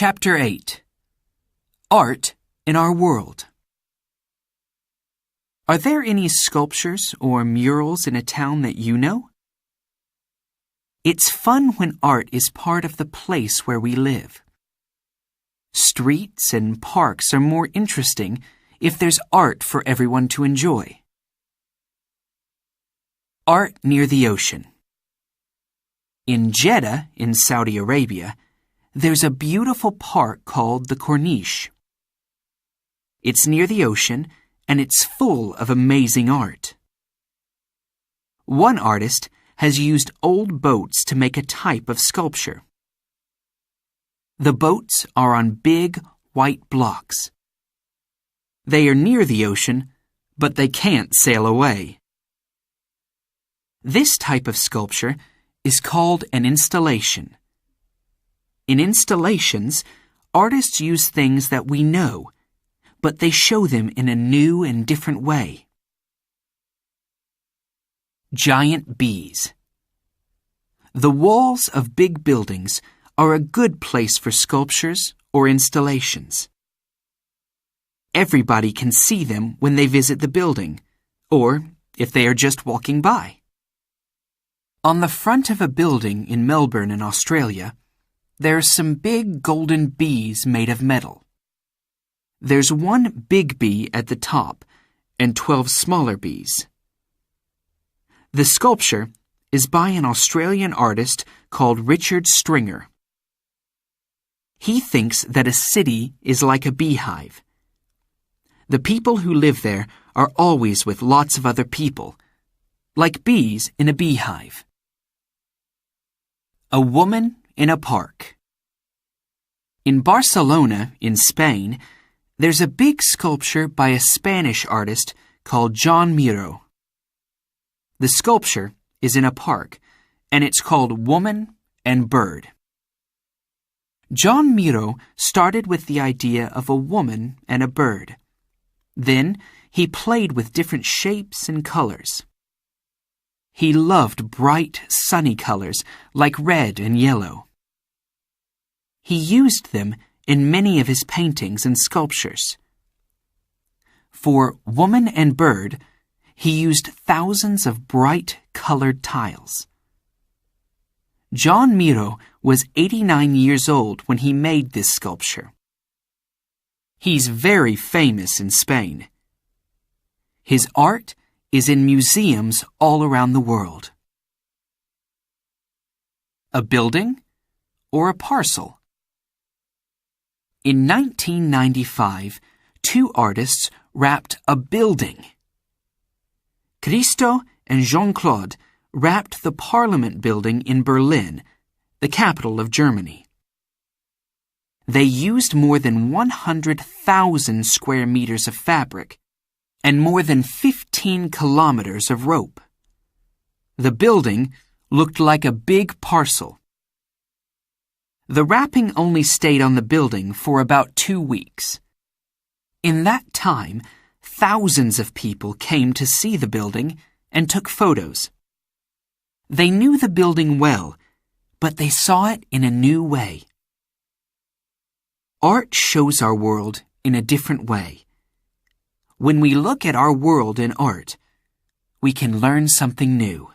Chapter 8. Art in Our World. Are there any sculptures or murals in a town that you know? It's fun when art is part of the place where we live. Streets and parks are more interesting if there's art for everyone to enjoy. Art near the ocean. In Jeddah, in Saudi Arabia, there's a beautiful park called the Corniche. It's near the ocean and it's full of amazing art. One artist has used old boats to make a type of sculpture. The boats are on big, white blocks. They are near the ocean, but they can't sail away. This type of sculpture is called an installation. In installations, artists use things that we know, but they show them in a new and different way. Giant bees. The walls of big buildings are a good place for sculptures or installations. Everybody can see them when they visit the building, or if they are just walking by. On the front of a building in Melbourne in Australia, there are some big golden bees made of metal. There's one big bee at the top and 12 smaller bees. The sculpture is by an Australian artist called Richard Stringer. He thinks that a city is like a beehive. The people who live there are always with lots of other people, like bees in a beehive. A woman in a park. In Barcelona, in Spain, there's a big sculpture by a Spanish artist called Joan Miró. The sculpture is in a park, and it's called Woman and Bird. Joan Miró started with the idea of a woman and a bird. Then he played with different shapes and colors. He loved bright, sunny colors like red and yellow. He used them in many of his paintings and sculptures. For Woman and Bird, he used thousands of bright, colored tiles. Joan Miró was 89 years old when he made this sculpture. He's very famous in Spain. His art is in museums all around the world. A building or a parcel? In 1995, two artists wrapped a building. Christo and Jean-Claude wrapped the Parliament building in Berlin, the capital of Germany. They used more than 100,000 square meters of fabric and more than 15 kilometers of rope. The building looked like a big parcel. The wrapping only stayed on the building for about 2 weeks. In that time, thousands of people came to see the building and took photos. They knew the building well, but they saw it in a new way. Art shows our world in a different way. When we look at our world in art, we can learn something new.